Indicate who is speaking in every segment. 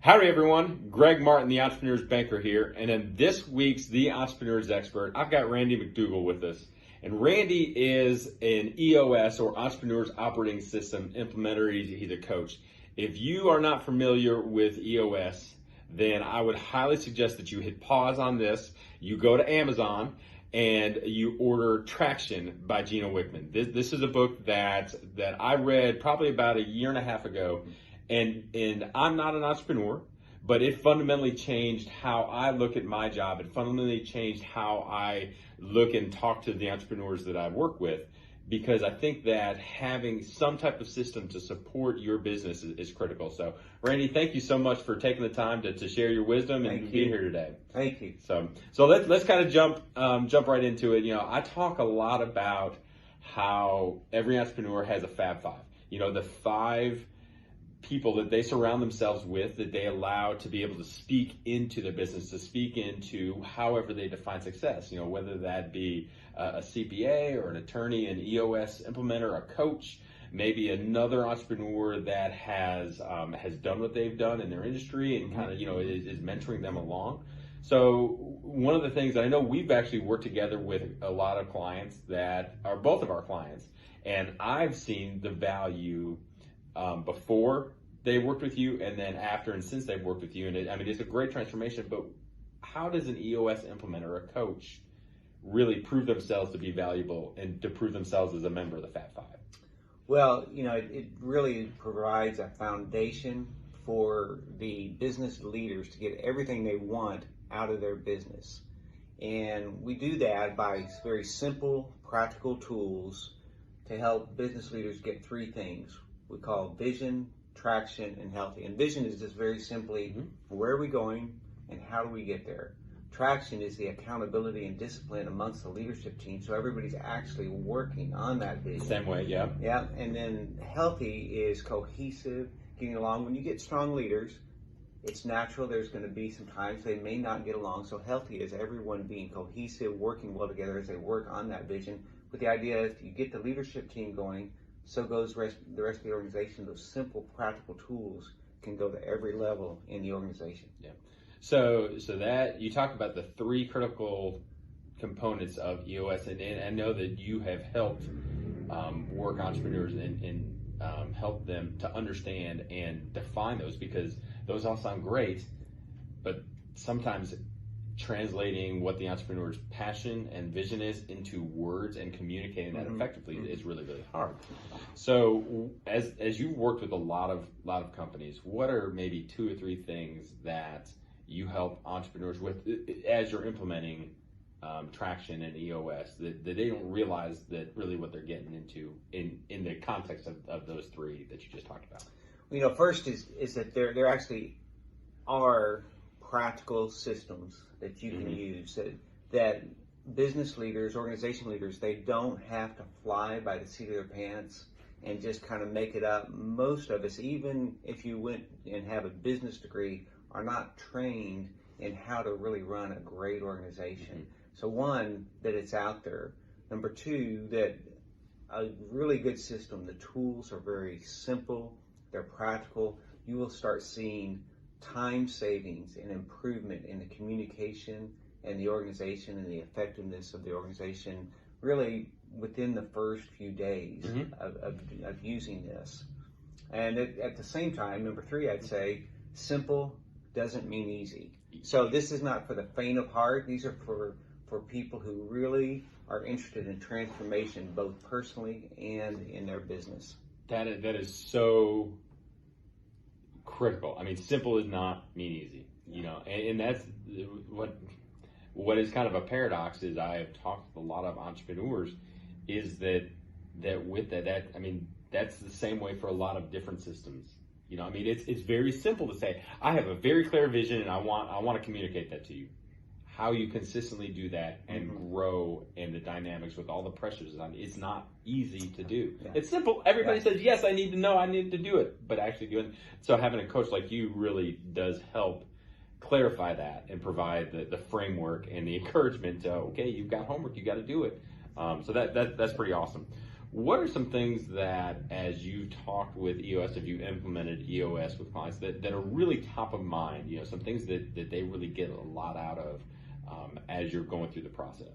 Speaker 1: Howdy everyone, Greg Martin, the Entrepreneur's Banker here, and in this week's The Entrepreneur's Expert, I've got Randy McDougal with us. And Randy is an EOS or Entrepreneur's Operating System implementer. He's a coach. If you are not familiar with EOS, then I would highly suggest that you hit pause on this, you go to Amazon, and you order Traction by Gino Wickman. This is a book that I read probably about a year and a half ago. And I'm not an entrepreneur, but it fundamentally changed how I look at my job. It fundamentally changed how I look and talk to the entrepreneurs that I work with, because I think that having some type of system to support your business is critical. So, Randy, thank you so much for taking the time to share your wisdom and being here today.
Speaker 2: Thank you.
Speaker 1: So let's kind of jump right into it. You know, I talk a lot about how every entrepreneur has a Fab Five. You know, the five people that they surround themselves with, that they allow to be able to speak into their business, to speak into however they define success. You know, whether that be a CPA or an attorney, an EOS implementer, a coach, maybe another entrepreneur that has done what they've done in their industry and kind of, you know, is mentoring them along. So one of the things that I know, we've actually worked together with a lot of clients that are both of our clients, and I've seen the value before they worked with you, and then after and since they've worked with you. And it's a great transformation. But how does an EOS implementer, a coach, really prove themselves to be valuable and to prove themselves as a member of the Fab Five?
Speaker 2: Well, you know, it really provides a foundation for the business leaders to get everything they want out of their business. And we do that by very simple, practical tools to help business leaders get three things. We call vision, traction, and healthy. And vision is just very simply, where are we going and how do we get there? Traction is the accountability and discipline amongst the leadership team, so everybody's actually working on that vision.
Speaker 1: Same way, yeah.
Speaker 2: Yeah, and then healthy is cohesive, getting along. When you get strong leaders, it's natural there's going to be some times they may not get along. So healthy is everyone being cohesive, working well together as they work on that vision, with the idea if you get the leadership team going, so goes the rest of the organization. Those simple, practical tools can go to every level in the organization.
Speaker 1: Yeah. So that you talk about the three critical components of EOS, and I know that you have helped work entrepreneurs and help them to understand and define those, because those all sound great, but sometimes translating what the entrepreneur's passion and vision is into words and communicating that effectively is really, really hard. So as you've worked with a lot of companies, what are maybe two or three things that you help entrepreneurs with as you're implementing Traction and EOS that they don't realize that really what they're getting into in the context of those three that you just talked about?
Speaker 2: You know, first is that there actually are practical systems that you can use that business leaders, organization leaders, they don't have to fly by the seat of their pants and just kind of make it up. Most of us, even if you went and have a business degree, are not trained in how to really run a great organization. So one, that it's out there. Number two, that a really good system, the tools are very simple, they're practical. You will start seeing time savings and improvement in the communication and the organization and the effectiveness of the organization really within the first few days of using this. And at the same time, number three, I'd say simple doesn't mean easy. So this is not for the faint of heart. These are for people who really are interested in transformation, both personally and in their business.
Speaker 1: That is so critical. I mean, simple does not mean easy, you know, and that's what is kind of a paradox is I have talked with a lot of entrepreneurs is that with that, I mean, that's the same way for a lot of different systems. You know, I mean, it's very simple to say, I have a very clear vision and I want to communicate that to you. How you consistently do that and grow and the dynamics with all the pressures on it's not easy to do. Yeah. It's simple. Everybody says, yes, I need to know, I need to do it, but actually doing it. So having a coach like you really does help clarify that and provide the framework and the encouragement to, okay, you've got homework, you got to do it. So that's pretty awesome. What are some things that, as you've talked with EOS, if you've implemented EOS with clients, that are really top of mind? Some things that they really get a lot out of as you're going through the process.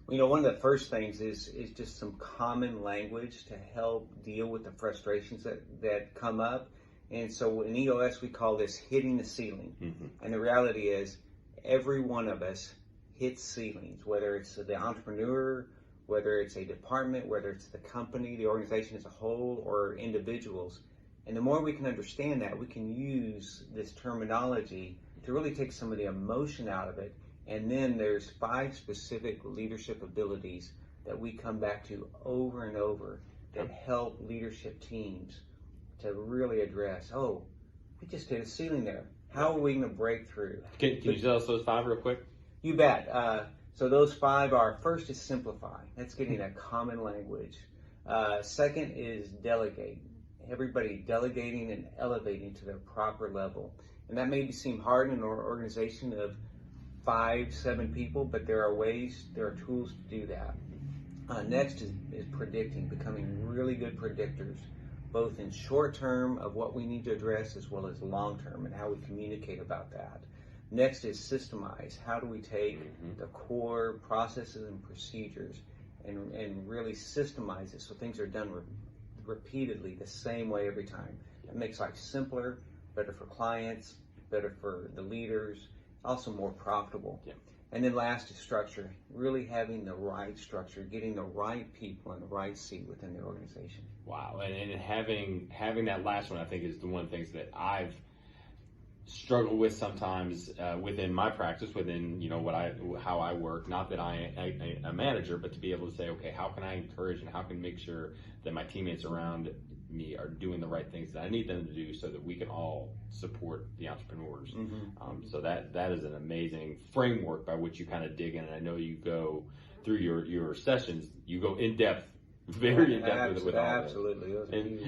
Speaker 2: Well, one of the first things is just some common language to help deal with the frustrations that come up. And so in EOS, we call this hitting the ceiling. Mm-hmm. And the reality is, every one of us hits ceilings, whether it's the entrepreneur, whether it's a department, whether it's the company, the organization as a whole, or individuals. And the more we can understand that, we can use this terminology to really take some of the emotion out of it. And then there's 5 specific leadership abilities that we come back to over and over that help leadership teams to really address, oh, we just hit a ceiling there. How are we going to break through?
Speaker 1: Can you tell us those 5 real quick?
Speaker 2: You bet. So those 5 are, first is simplify. That's getting a common language. Second is delegate. Everybody delegating and elevating to their proper level. And that may seem hard in an organization of 5, 7 people, but there are ways, there are tools to do that. Next is predicting, becoming really good predictors, both in short term of what we need to address as well as long term and how we communicate about that. Next is systemize. How do we take the core processes and procedures and really systemize it so things are done repeatedly the same way every time? It makes life simpler, better for clients, better for the leaders, also more profitable. Yeah. And then last is structure, really having the right structure, getting the right people in the right seat within the organization.
Speaker 1: Wow, and having that last one, I think, is the one of the things that I've struggled with sometimes within my practice, within how I work. Not that I'm a manager, but to be able to say, okay, how can I encourage and how can I make sure that my teammates around me are doing the right things that I need them to do so that we can all support the entrepreneurs. So that is an amazing framework by which you kind of dig in. And I know you go through your sessions, you go in depth, very in depth with all of it.
Speaker 2: Absolutely.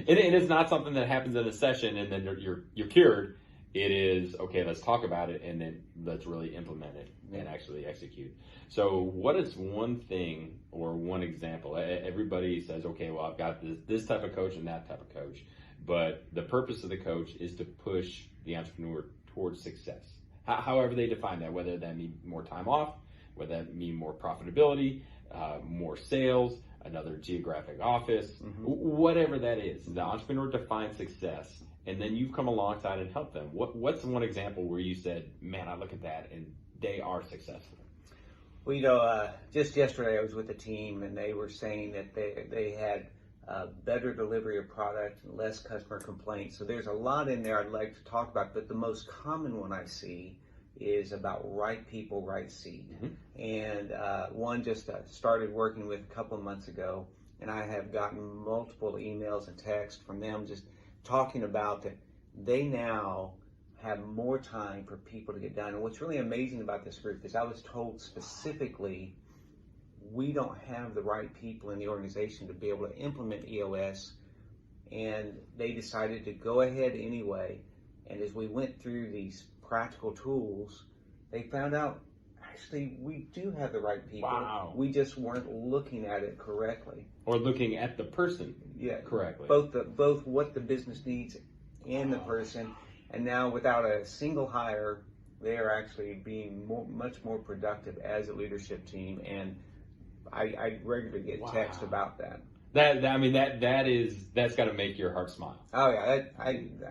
Speaker 1: And it's not something that happens in a session and then you're cured. It is, okay, let's talk about it and then let's really implement it and actually execute. So what is one thing or one example? Everybody says, okay, well, I've got this type of coach and that type of coach. But the purpose of the coach is to push the entrepreneur towards success. However they define that, whether that mean more time off, whether that mean more profitability, more sales, another geographic office, whatever that is. The entrepreneur defines success. And then you've come alongside and helped them. What's one example where you said, man, I look at that and they are successful?
Speaker 2: Well, just yesterday I was with a team and they were saying that they had better delivery of product and less customer complaints. So there's a lot in there I'd like to talk about, but the most common one I see is about right people, right seat. And one just started working with a couple of months ago, and I have gotten multiple emails and texts from them just talking about that they now have more time for people to get done. And what's really amazing about this group is I was told specifically we don't have the right people in the organization to be able to implement EOS, and they decided to go ahead anyway. And as we went through these practical tools, they found out actually we do have the right people.
Speaker 1: Wow.
Speaker 2: We just weren't looking at it correctly.
Speaker 1: Or looking at the person correctly.
Speaker 2: Both what the business needs and the person. And now without a single hire, they are actually being much more productive as a leadership team. And I regularly get texts about that.
Speaker 1: That's got to make your heart smile.
Speaker 2: Oh yeah,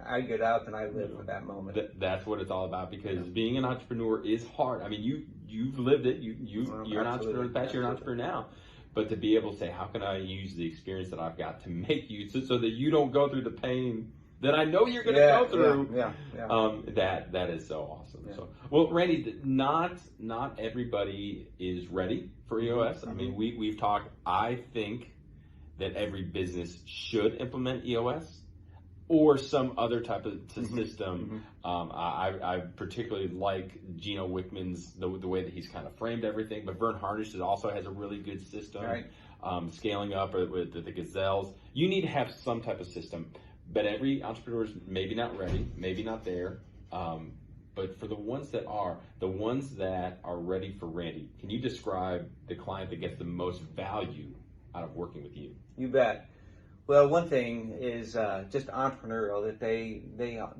Speaker 2: I get up and I live for that moment.
Speaker 1: That's what it's all about, because being an entrepreneur is hard. I mean, you've lived it. You're an entrepreneur in the past. You're an entrepreneur now. But to be able to say, how can I use the experience that I've got to make you so that you don't go through the pain that I know you're going to go through. That is so awesome. Yeah. So, well, Randy, not everybody is ready for EOS. I mean, we've talked. I think that every business should implement EOS or some other type of system. I particularly like Gino Wickman's, the way that he's kind of framed everything, but Vern Harnish also has a really good system. Right. Scaling up with the Gazelles. You need to have some type of system, but every entrepreneur is maybe not ready, maybe not there. But for the ones that are ready for Randy, can you describe the client that gets the most value working with you?
Speaker 2: You bet. Well, one thing is just entrepreneurial, that they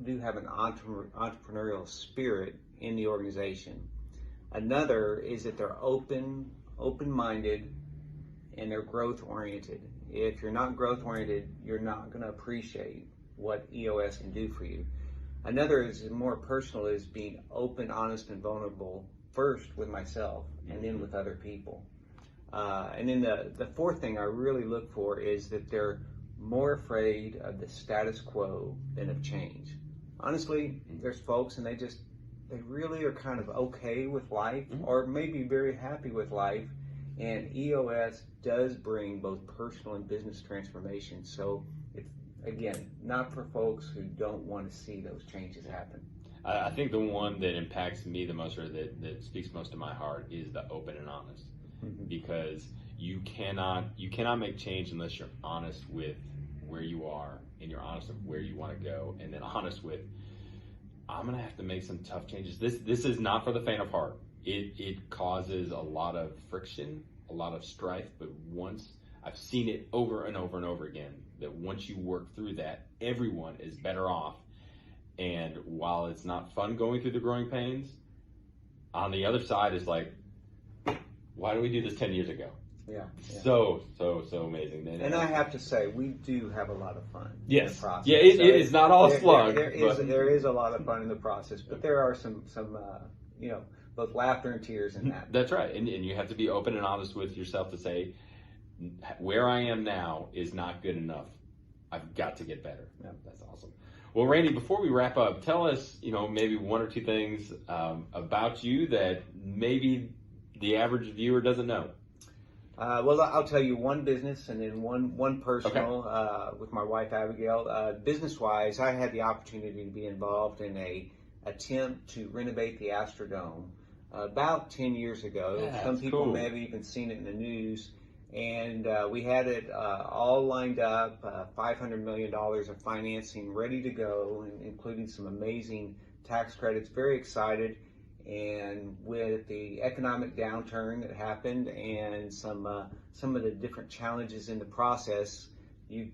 Speaker 2: do have an entrepreneurial spirit in the organization. Another is that they're open-minded, and they're growth-oriented. If you're not growth-oriented, you're not going to appreciate what EOS can do for you. Another is more personal, is being open, honest, and vulnerable, first with myself and then with other people. And then the fourth thing I really look for is that they're more afraid of the status quo than of change. Honestly, there's folks and they really are kind of okay with life, or maybe very happy with life, and EOS does bring both personal and business transformation. So it's, again, not for folks who don't want to see those changes happen.
Speaker 1: I think the one that impacts me the most, or that speaks most to my heart, is the open and honest. Because you cannot make change unless you're honest with where you are, and you're honest with where you want to go, and then honest with, I'm gonna have to make some tough changes. This is not for the faint of heart. It causes a lot of friction, a lot of strife, but once I've seen it over and over and over again, that once you work through that, everyone is better off. And while it's not fun going through the growing pains, on the other side is like, why did we do this 10 years ago?
Speaker 2: Yeah.
Speaker 1: So amazing.
Speaker 2: And I have to say, we do have a lot of fun.
Speaker 1: Yes.
Speaker 2: In the process.
Speaker 1: Yeah, it is not all slug.
Speaker 2: There is a lot of fun in the process, but there are some both laughter and tears in that.
Speaker 1: That's right. And you have to be open and honest with yourself to say, where I am now is not good enough. I've got to get better.
Speaker 2: Yeah.
Speaker 1: That's awesome. Well, Randy, before we wrap up, tell us, maybe one or two things about you that maybe the average viewer doesn't know.
Speaker 2: Well, I'll tell you one business and then one personal, with my wife, Abigail. Business-wise, I had the opportunity to be involved in a attempt to renovate the Astrodome about 10 years ago.
Speaker 1: Yeah,
Speaker 2: some people
Speaker 1: cool.
Speaker 2: may have even seen it in the news. And we had it all lined up, $500 million of financing ready to go, including some amazing tax credits. Very excited. And with the economic downturn that happened and some of the different challenges in the process, we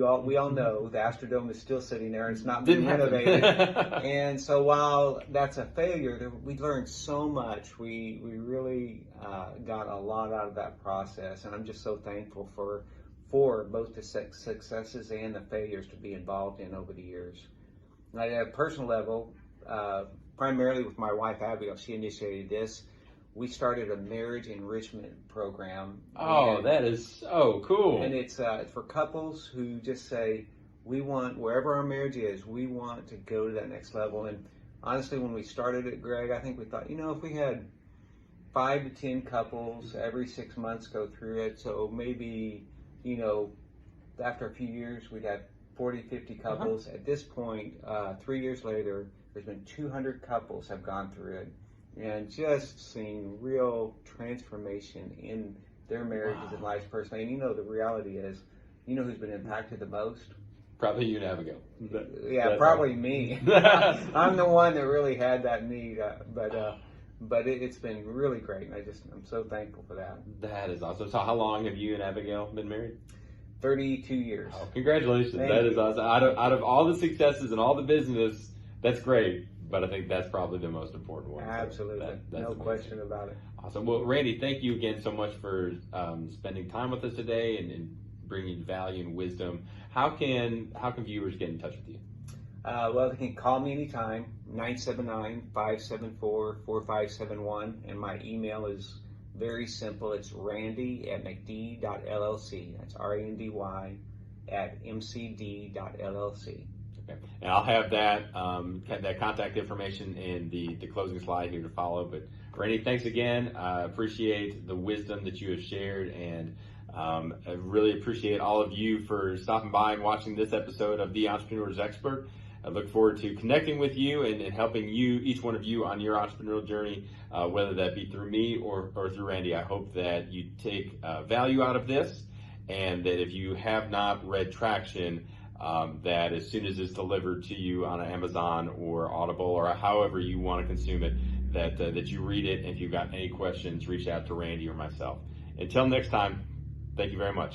Speaker 2: all know the Astrodome is still sitting there and it's not been renovated. And so while that's a failure, we learned so much. We really got a lot out of that process, and I'm just so thankful for both the successes and the failures to be involved in over the years. And at a personal level, primarily with my wife Abigail, she initiated this. We started a marriage enrichment program.
Speaker 1: Oh, that is so cool.
Speaker 2: And it's for couples who just say, we want, wherever our marriage is, we want to go to that next level. And honestly, when we started it, Greg, I think we thought, if we had 5 to 10 couples every 6 months go through it, so maybe, after a few years, we'd have 40, 50 couples. At this point, 3 years later, there's been 200 couples have gone through it, and just seeing real transformation in their marriages and lives personally. And the reality is, who's been impacted the most?
Speaker 1: Probably you and Abigail.
Speaker 2: Yeah, probably me. I'm the one that really had that need, but it's been really great, and I'm so thankful for that.
Speaker 1: That is awesome. So how long have you and Abigail been married?
Speaker 2: 32 years.
Speaker 1: Oh, congratulations. That is awesome. Out of all the successes and all the business, that's great. But I think that's probably the most important one.
Speaker 2: Absolutely.
Speaker 1: So that's
Speaker 2: no
Speaker 1: amazing.
Speaker 2: question about it.
Speaker 1: Awesome. Well, Randy, thank you again so much for spending time with us today and bringing value and wisdom. How can viewers get in touch with you?
Speaker 2: Well, they can call me anytime, 979-574-4571. And my email is very simple. It's randy@mcd.llc. That's randy@mcd.llc.
Speaker 1: Okay. And I'll have that contact information in the closing slide here to follow. But Randy, thanks again. I appreciate the wisdom that you have shared, and I really appreciate all of you for stopping by and watching this episode of The Entrepreneur's Expert. I look forward to connecting with you and helping you, each one of you, on your entrepreneurial journey, whether that be through me or through Randy. I hope that you take value out of this, and that if you have not read Traction, that as soon as it's delivered to you on Amazon or Audible or however you want to consume it, that you read it. And if you've got any questions, reach out to Randy or myself. Until next time, Thank you very much.